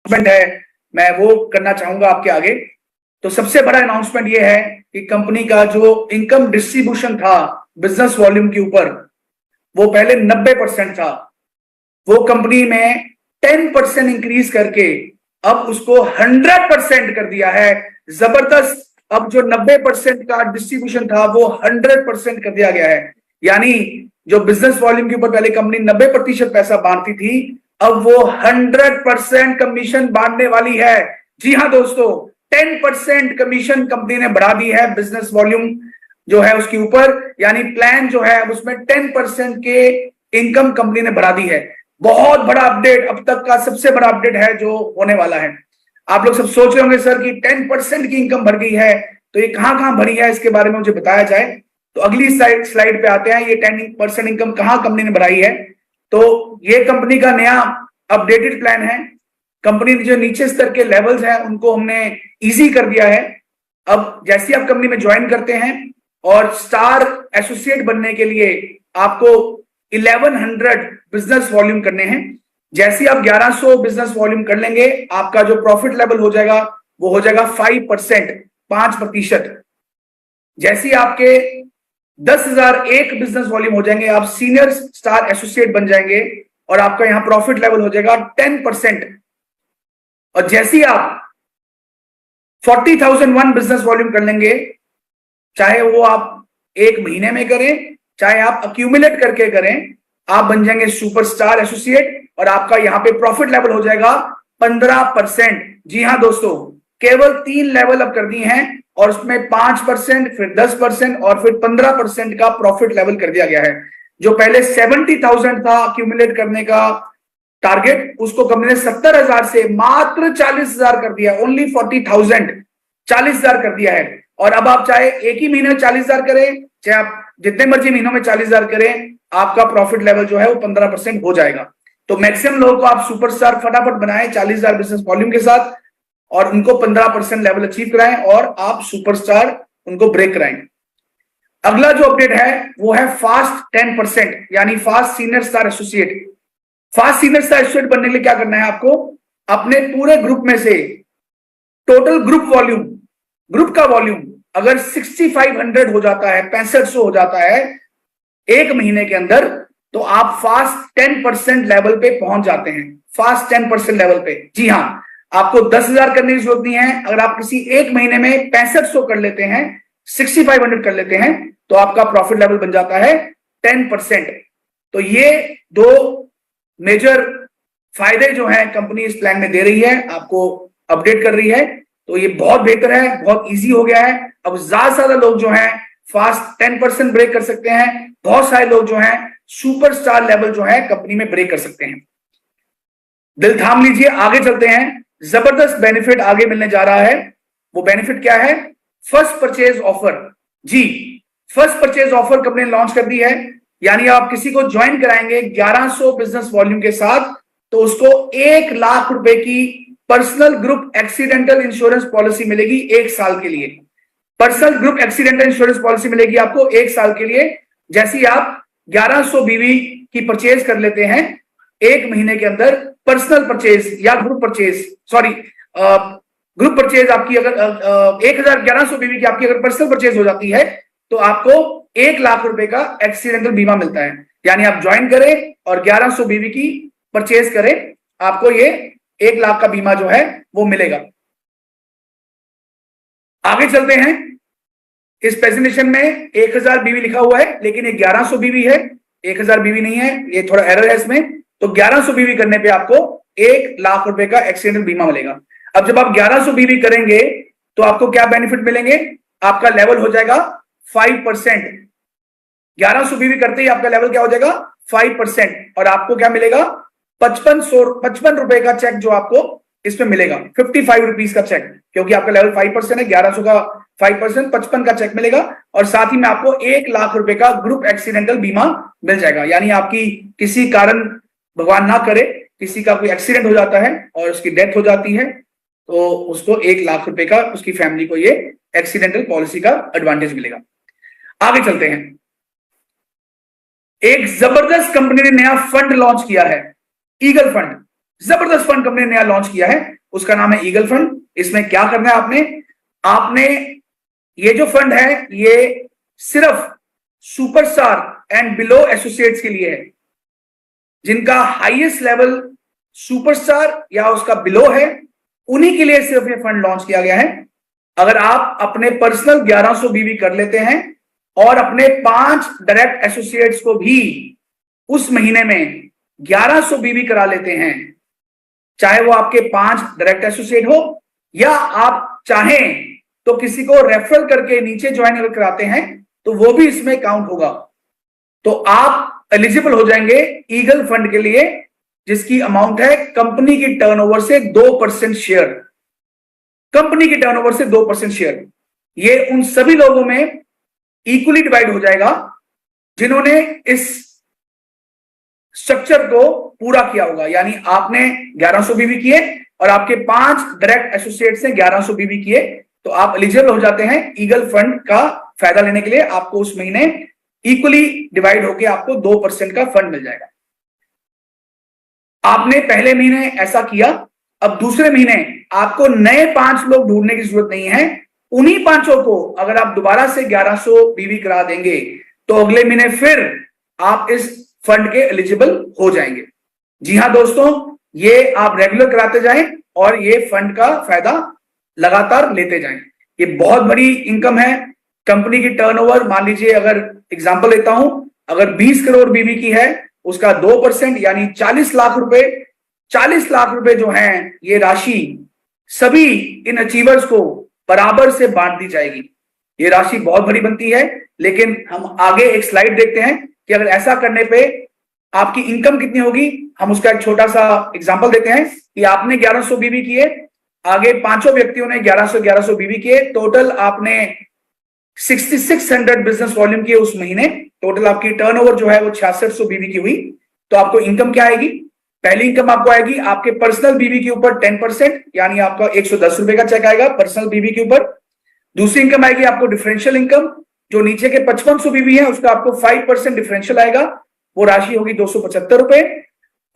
Announcement है, मैं वो करना चाहूंगा आपके आगे। तो सबसे बड़ा अनाउंसमेंट ये है कि कंपनी का जो इनकम डिस्ट्रीब्यूशन था बिजनेस वॉल्यूम के ऊपर, वो पहले 90% था, वो कंपनी में 10% इंक्रीज करके अब उसको 100% कर दिया है। जबरदस्त। अब जो 90% का डिस्ट्रीब्यूशन था वो 100% कर दिया गया है। यानी जो बिजनेस वॉल्यूम के ऊपर पहले कंपनी 90% पैसा बांटती थी, अब वो 100% कमीशन बांटने वाली है। जी हाँ दोस्तों, 10% कमीशन कंपनी ने बढ़ा दी है बिजनेस वॉल्यूम जो है उसके ऊपर। यानी प्लान जो है उसमें 10% के इनकम कंपनी ने बढ़ा दी है। बहुत बड़ा अपडेट, अब तक का सबसे बड़ा अपडेट है जो होने वाला है। आप लोग सब सोच रहे होंगे सर कि 10% की इनकम बढ़ गई है, तो ये कहां कहां बढ़ी है, इसके बारे में मुझे बताया जाए। तो अगली स्लाइड पे आते हैं, ये 10% इनकम कहां कंपनी ने बढ़ाई है। तो ये कंपनी का नया अपडेटेड प्लान है। कंपनी जो नीचे स्तर के लेवल्स हैं उनको हमने इजी कर दिया है। अब जैसे आप कंपनी में ज्वाइन करते हैं और स्टार एसोसिएट बनने के लिए आपको 1100 बिजनेस वॉल्यूम करने हैं। जैसे आप 1100 बिजनेस वॉल्यूम कर लेंगे, आपका जो प्रॉफिट लेवल हो जाएगा वो हो जाएगा 5%, 5%। जैसे आपके 10,001 बिजनेस वॉल्यूम हो जाएंगे, आप सीनियर स्टार एसोसिएट बन जाएंगे और आपका यहां प्रॉफिट लेवल हो जाएगा 10%। और जैसे आप 40,001 बिजनेस वॉल्यूम कर लेंगे, चाहे वो आप एक महीने में करें चाहे आप अक्यूमुलेट करके करें, आप बन जाएंगे सुपरस्टार एसोसिएट और आपका यहां पे प्रॉफिट लेवल हो जाएगा 15%। जी हां दोस्तों, केवल 3 लेवल अप कर दिए हैं और उसमें 5%, फिर 10% और फिर 15% का प्रॉफिट लेवल कर दिया गया है। जो पहले 70,000 था अक्यूमुलेट करने का टारगेट, उसको कंपनी ने 70,000 से मात्र 40,000 कर दिया। ओनली 40,000, 40,000 कर दिया है। और अब आप चाहे एक ही महीने में 40,000 करें, चाहे आप जितने मर्जी महीनों में 40,000 करें, आपका प्रॉफिट लेवल जो है वो 15% हो जाएगा। तो मैक्सिमम लोगों को आप सुपरस्टार फटाफट बनाएं 40,000 बिजनेस वॉल्यूम के साथ और उनको 15% लेवल अचीव कराएं और आप सुपरस्टार उनको ब्रेक कराएं। अगला जो अपडेट है वो है फास्ट 10%, यानी fast senior star associate. Fast senior star associate बनने के लिए क्या करना है आपको, अपने पूरे ग्रुप में से टोटल ग्रुप वॉल्यूम, ग्रुप का वॉल्यूम अगर 6500 हो जाता है, 6500 हो जाता है एक महीने के अंदर, तो आप फास्ट 10% लेवल पे पहुंच जाते हैं। फास्ट 10% लेवल पे। जी हां, आपको 10,000 करने की जरूरत नहीं है। अगर आप किसी एक महीने में 6500 कर लेते हैं, 6500 कर लेते हैं, तो आपका प्रॉफिट लेवल बन जाता है 10%। तो ये दो मेजर फायदे जो है कंपनी इस प्लान में दे रही है, आपको अपडेट कर रही है। तो ये बहुत बेहतर है, बहुत इजी हो गया है। अब ज्यादा से ज्यादा लोग जो हैं फास्ट 10% ब्रेक कर सकते हैं। बहुत सारे लोग जो हैं सुपरस्टार लेवल जो है कंपनी में ब्रेक कर सकते हैं। दिल थाम लीजिए, आगे चलते हैं। जबरदस्त बेनिफिट आगे मिलने जा रहा है। वो बेनिफिट क्या है? First purchase offer. जी, फर्स्ट परचेज ऑफर कंपनी ने लॉन्च कर दी है। यानी आप किसी को ज्वाइन कराएंगे 1100 बिजनेस वॉल्यूम के साथ, तो उसको 1 लाख रुपए की personal group accidental insurance policy मिलेगी 1 साल के लिए। Personal group accidental insurance policy मिलेगी आपको 1 साल के लिए। जैसे आप 1100 बीवी की परचेज कर लेते हैं एक महीने के अंदर, पर्सनल परचेज या group purchase, sorry group purchase आपकी अगर 1100 बीवी की आपकी अगर पर्सनल परचेज हो जाती है, तो आपको 1 लाख रुपए का एक्सीडेंटल बीमा मिलता है। यानी आप ज्वाइन करें और 1100 बीवी की परचेज करें, आपको ये 1 लाख का बीमा जो है वो मिलेगा। आगे चलते हैं। इस प्रेजेंटेशन में 1000 बीवी लिखा हुआ है, लेकिन ये 1100 बीवी है, 1000 बीवी नहीं है, ये थोड़ा एरर है इसमें। तो 1100 बीवी करने पे आपको 1 लाख रुपए का एक्सीडेंटल बीमा मिलेगा। अब जब आप 1100 बीवी करेंगे तो आपको क्या बेनिफिट मिलेंगे? आपका लेवल हो जाएगा 5%। 1100 बीवी करते ही आपका लेवल क्या हो जाएगा? 5%। और आपको क्या मिलेगा? 55 रुपए का चेक जो आपको इसमें मिलेगा, 55 रुपीज का चेक, क्योंकि आपका लेवल 5% है। 1100 का 5%, 55 का चेक मिलेगा। और साथ ही में आपको 1 लाख रुपए का ग्रुप एक्सीडेंटल बीमा मिल जाएगा। यानी आपकी किसी कारण, भगवान ना करे, किसी का कोई एक्सीडेंट हो जाता है और उसकी डेथ हो जाती है, तो उसको 1 लाख रुपए का, उसकी फैमिली को ये एक्सीडेंटल पॉलिसी का एडवांटेज मिलेगा। आगे चलते हैं। एक जबरदस्त कंपनी ने नया फंड लॉन्च किया है, ईगल फंड। जबरदस्त फंड कंपनी ने नया लॉन्च किया है। उसका नाम है ईगल फंड। इसमें क्या करना है आपने ये जो फंड है ये सिर्फ सुपरस्टार एंड बिलो एसोसिएट्स के लिए है, जिनका हाईएस्ट लेवल सुपरस्टार या उसका बिलो है, उन्हीं के लिए सिर्फ ये फंड लॉन्च किया गया है। अगर आप अपने पर्सनल 1100 बीवी कर लेते हैं और अपने 5 डायरेक्ट एसोसिएट्स को भी उस महीने में 1100 बीवी करा लेते हैं, चाहे वो आपके 5 डायरेक्ट एसोसिएट हो या आप चाहें तो किसी को रेफरल करके नीचे ज्वाइन अगर कराते हैं तो वो भी इसमें काउंट होगा, तो आप एलिजिबल हो जाएंगे ईगल फंड के लिए, जिसकी अमाउंट है कंपनी की टर्नओवर से 2% शेयर। कंपनी की टर्नओवर से 2% शेयर ये उन सभी लोगों में इक्वली डिवाइड हो जाएगा जिन्होंने इस स्ट्रक्चर को पूरा किया होगा। यानी आपने 1100 बीवी किए और आपके 5 डायरेक्ट एसोसिएट्स ने 1100 बीवी किए, तो आप एलिजिबल हो जाते हैं ईगल फंड का फायदा लेने के लिए। आपको उस महीने इक्वली डिवाइड होकर आपको 2% का फंड मिल जाएगा। आपने पहले महीने ऐसा किया, अब दूसरे महीने आपको नए 5 लोग ढूंढने की जरूरत नहीं है। उन्हीं 5 को अगर आप दोबारा से 1100 बीवी करा देंगे तो अगले महीने फिर आप इस फंड के एलिजिबल हो जाएंगे। जी हां दोस्तों, ये आप रेगुलर कराते जाएं और ये फंड का फायदा लगातार लेते जाएं। ये बहुत बड़ी इनकम है। कंपनी की टर्नओवर मान लीजिए, अगर एग्जांपल लेता हूं, अगर 20 करोड़ बीवी की है, उसका 2% यानी 40 लाख रुपए, 40 लाख रुपए जो हैं ये राशि सभी इन अचीवर्स को बराबर से बांट दी जाएगी। ये राशि बहुत बड़ी बनती है, लेकिन हम आगे एक स्लाइड देखते हैं कि अगर ऐसा करने पे आपकी इनकम कितनी होगी। हम उसका एक छोटा सा एग्जांपल देते हैं कि आपने 1100 बीवी किए, आगे 5 व्यक्तियों ने 1100 बीवी किए, टोटल आपने 6600 बिजनेस वॉल्यूम किए उस महीने, टोटल आपकी टर्नओवर जो है वो 6600 बीवी की हुई। तो आपको इनकम क्या आएगी? पहली इनकम आपको आएगी आपके पर्सनल बीवी के ऊपर 10%, यानी आपका 110 रुपए का चेक आएगा पर्सनल बीवी के ऊपर। दूसरी इनकम आएगी आपको डिफरेंशियल इनकम, जो नीचे के 5500 बीवी है उसका आपको 5% डिफरेंशियल आएगा, वो राशि होगी 275 रुपए।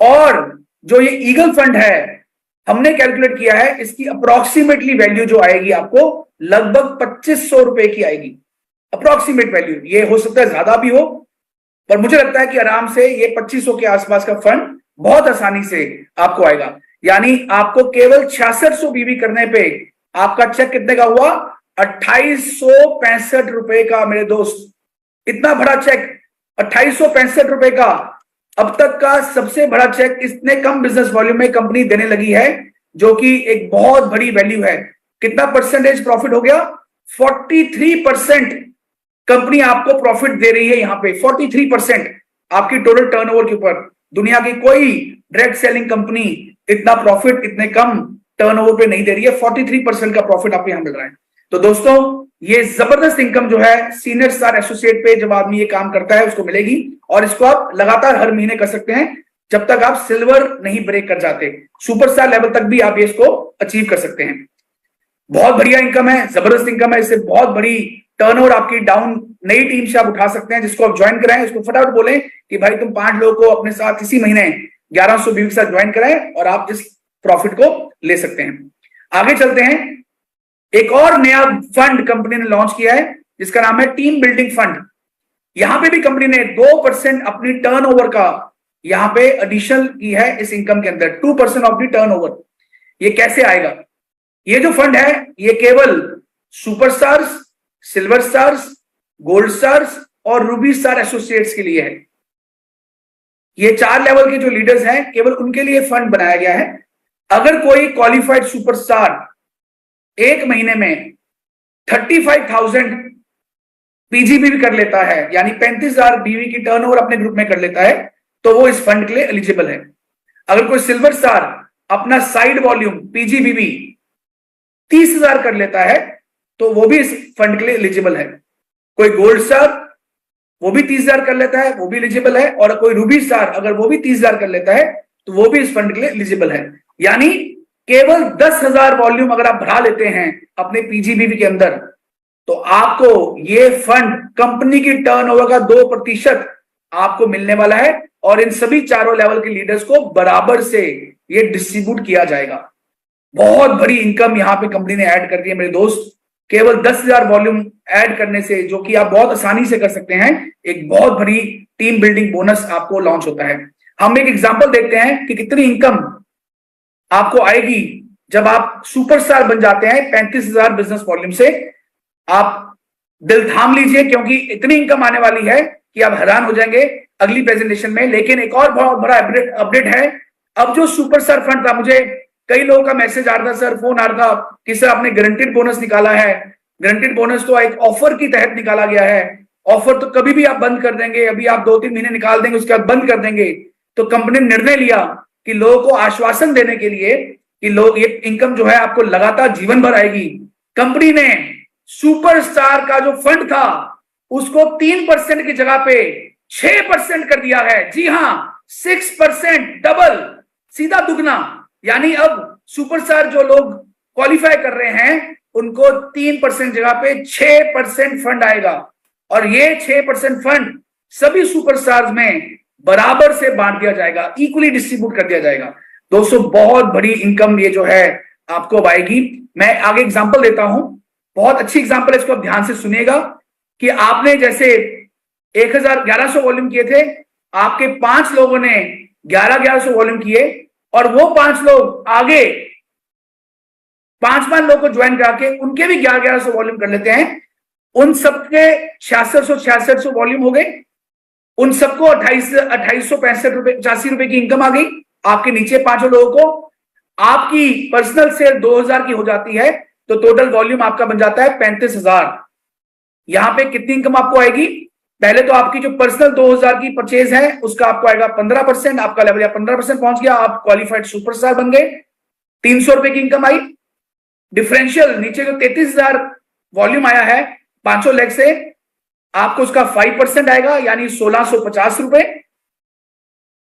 और जो ये ईगल फंड है हमने कैलकुलेट किया है, इसकी अप्रोक्सीमेटली वैल्यू जो आएगी आपको लगभग 2500 रुपए की आएगी। अप्रोक्सीमेट वैल्यू, ये हो सकता है ज्यादा भी हो, पर मुझे लगता है कि आराम से ये 2500 के आसपास का फंड बहुत आसानी से आपको आएगा। यानी आपको केवल 6600 बीवी करने पे आपका चेक कितने का हुआ? 2865 रुपए का। मेरे दोस्त, इतना बड़ा चेक 2865 रुपए का, अब तक का सबसे बड़ा चेक इतने कम बिजनेस वॉल्यूम में कंपनी देने लगी है, जो कि एक बहुत बड़ी वैल्यू है। कितना परसेंटेज प्रॉफिट हो गया? 43% कंपनी आपको प्रॉफिट दे रही है यहां पे। 43% आपकी टोटल टर्नओवर के ऊपर। दुनिया की कोई डायरेक्ट सेलिंग कंपनी इतना प्रॉफिट इतने कम टर्नओवर पे नहीं दे रही है। 43% का प्रॉफिट आपको यहां मिल रहा है। तो दोस्तों, ये जबरदस्त इनकम जो है सीनियर स्टार एसोसिएट पे जब आदमी ये काम करता है उसको मिलेगी, और इसको आप लगातार हर महीने कर सकते हैं जब तक आप सिल्वर नहीं ब्रेक कर जाते। सुपरस्टार लेवल तक भी आप ये इसको अचीव कर सकते हैं। बहुत बढ़िया इनकम है, जबरदस्त इनकम है। इससे बहुत बड़ी टर्नओवर आपकी डाउन नई टीम से आप उठा सकते हैं। जिसको आप ज्वाइन कराएं उसको फटाफट बोलें कि भाई तुम 5 लोगों को अपने साथ इसी महीने 1100 बीवी के साथ ज्वाइन कराएं और आप इस प्रॉफिट को ले सकते हैं। आगे चलते हैं। एक और नया फंड कंपनी ने लॉन्च किया है जिसका नाम है टीम बिल्डिंग फंड। यहां पे भी कंपनी ने 2% अपनी टर्नओवर का यहां पे एडिशनल की है इस इनकम के अंदर। 2% ऑफ द टर्नओवर। ये कैसे आएगा? ये जो फंड है ये केवल superstars, silver stars, gold stars और रूबी स्टार एसोसिएट्स के लिए है। ये 4 लेवल के जो लीडर्स हैं केवल उनके लिए फंड बनाया गया है। अगर कोई क्वालिफाइड सुपरस्टार एक महीने में 35,000 पीजीबीवी कर लेता है, यानी 35,000 बीवी की टर्नओवर अपने ग्रुप में कर लेता है, तो वो इस फंड के लिए एलिजिबल है। अगर कोई सिल्वर स्टार अपना साइड वॉल्यूम पीजीबीवी 30,000 कर लेता है तो वो भी इस फंड के लिए एलिजिबल है। कोई गोल्ड स्टार वो भी 30,000 कर लेता है, वो भी एलिजिबल है। और कोई रूबी स्टार अगर वो भी 30,000 कर लेता है तो वो भी इस फंड के लिए एलिजिबल है। यानी केवल 10,000 वॉल्यूम अगर आप भरा लेते हैं अपने पीजीबीवी के अंदर, तो आपको ये फंड कंपनी की टर्नओवर का 2% आपको मिलने वाला है। और इन सभी चारों लेवल के लीडर्स को बराबर से ये डिस्ट्रीब्यूट किया जाएगा। बहुत बड़ी इनकम यहाँ पे कंपनी ने ऐड कर दी है मेरे दोस्त। केवल 10,000 वॉल्यूम ऐड करने से, जो कि आप बहुत आसानी से कर सकते हैं, एक बहुत बड़ी टीम बिल्डिंग बोनस आपको लॉन्च होता है। हम एक एग्जांपल देखते हैं कि कितनी इनकम आपको आएगी जब आप सुपरस्टार बन जाते हैं 35,000 बिजनेस वॉल्यूम से। आप दिल थाम लीजिए, क्योंकि इतनी इनकम आने वाली है कि आप हैरान हो जाएंगे अगली प्रेजेंटेशन में। लेकिन एक और बहुत बड़ा अपडेट है। अब जो सुपरस्टार फंड था, मुझे कई लोगों का मैसेज आ रहा था, सर फोन आ रहा था कि सर आपने गारंटीड बोनस निकाला है। गारंटीड बोनस तो एक ऑफर की तहत निकाला गया है। ऑफर तो कभी भी आप बंद कर देंगे, अभी आप 2-3 महीने निकाल देंगे, उसके बाद बंद कर देंगे। तो कंपनी ने निर्णय लिया कि लोगों को आश्वासन देने के लिए कि लोग ये इनकम जो है आपको लगातार जीवन भर आएगी। कंपनी ने सुपरस्टार का जो फंड था उसको 3% की जगह पे 6% कर दिया है। जी हां, 6%, डबल, सीधा दुगना। यानी अब सुपरस्टार जो लोग क्वालिफाई कर रहे हैं उनको 3% जगह पे 6% फंड आएगा। और ये 6% फंड सभी सुपरस्टार्स में बराबर से बांट दिया जाएगा, इक्वली डिस्ट्रीब्यूट कर दिया जाएगा। दोस्तों, बहुत बड़ी इनकम ये जो है आपको अब आएगी। मैं आगे एग्जांपल देता हूं, बहुत अच्छी एग्जांपल है, इसको आप ध्यान से सुनिएगा। कि आपने जैसे 1100 वॉल्यूम किए थे, आपके 5 लोगों ने 1100 वॉल्यूम किए, और वो 5 लोग आगे 5 लोगों को ज्वाइन करा के उनके भी 1100 वॉल्यूम कर लेते हैं। उन सबके 6666 वॉल्यूम हो गए। उन सबको 2865 रुपए 85 रुपए की इनकम आ गई। आपके नीचे 5 लोगों को आपकी पर्सनल सेल 2000 की हो जाती है, तो टोटल वॉल्यूम आपका बन जाता है 35,000। यहां पे कितनी इनकम आपको आएगी? पहले तो आपकी जो पर्सनल 2000 की परचेज है उसका आपको आएगा 15%। आपका लेवल या 15% पहुंच गया, आप क्वालिफाइड सुपरस्टार बन गए। 300 रुपए की इनकम आई। डिफरेंशियल नीचे जो 33,000 वॉल्यूम आया है 500 लेग से, आपको उसका 5% आएगा, यानी 1650 रुपए।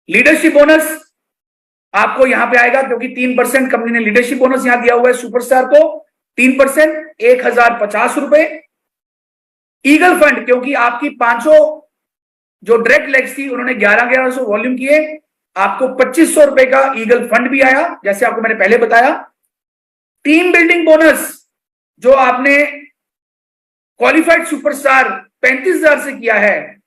लीडरशिप बोनस आपको यहां पे आएगा, क्योंकि 3% कंपनी ने लीडरशिप बोनस यहां दिया हुआ है सुपरस्टार को। 3% 1050 रुपए। ईगल फंड, क्योंकि आपकी 500 जो डायरेक्ट लेग्स थी उन्होंने 1100 वॉल्यूम किए, आपको 2500 रुपए का ईगल फंड भी आया, जैसे आपको मैंने पहले बताया। टीम बिल्डिंग बोनस जो आपने क्वालिफाइड सुपरस्टार 35,000 से किया है,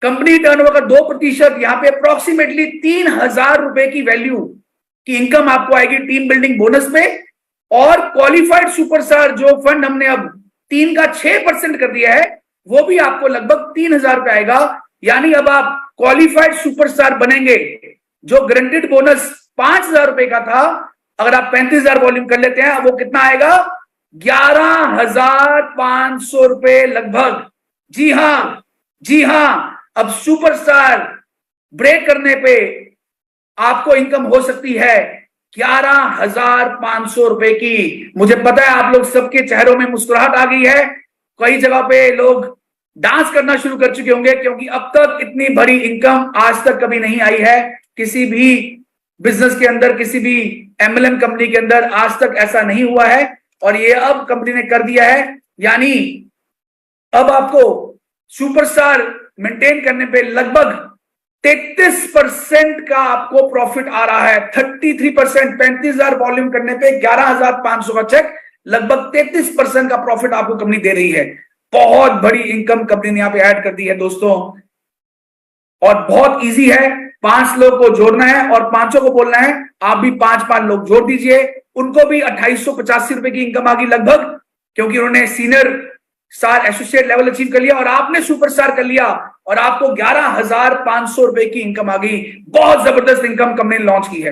कंपनी टर्नओवर का 2%, यहां पे अप्रोक्सीमेटली 3,000 रुपए की वैल्यू की इनकम आपको आएगी टीम बिल्डिंग बोनस में। और क्वालिफाइड सुपरस्टार जो फंड हमने अब 3 का 6% कर दिया है, वो भी आपको लगभग 3,000 रुपए आएगा। यानी अब आप क्वालिफाइड सुपरस्टार बनेंगे। जो गारंटीड बोनस 5,000 रुपए का था, अगर आप 35,000 वॉल्यूम कर लेते हैं, वो कितना आएगा? 11,500 रुपए लगभग। जी हां, जी हां, अब सुपरस्टार ब्रेक करने पे आपको इनकम हो सकती है 11,500 रुपए की। मुझे पता है आप लोग सबके चेहरों में मुस्कुराहट आ गई है। कई जगह पे लोग डांस करना शुरू कर चुके होंगे, क्योंकि अब तक इतनी बड़ी इनकम आज तक कभी नहीं आई है किसी भी बिजनेस के अंदर, किसी भी एमएलएम कंपनी के अंदर आज तक ऐसा नहीं हुआ है। और ये अब कंपनी ने कर दिया है। यानी अब आपको सुपरस्टार मेंटेन करने पे लगभग 33% का आपको प्रॉफिट आ रहा है। 33%, 35,000 वॉल्यूम करने पे 11,500 का चेक, लगभग 33% का प्रॉफिट आपको कंपनी दे रही है। बहुत बड़ी इनकम कंपनी ने यहां पे ऐड कर दी है दोस्तों। और बहुत इजी है, 5 लोग को जोड़ना है और 5 को बोलना है आप भी 5 लोग जोड़ दीजिए। उनको भी 2885 रुपए की इनकम आ गई लगभग, क्योंकि उन्होंने senior star associate level achieve कर लिया और आपने सुपरस्टार कर लिया, और आपको 11,500 रुपए की इनकम आ गई। बहुत जबरदस्त इनकम कंपनी ने लॉन्च की है।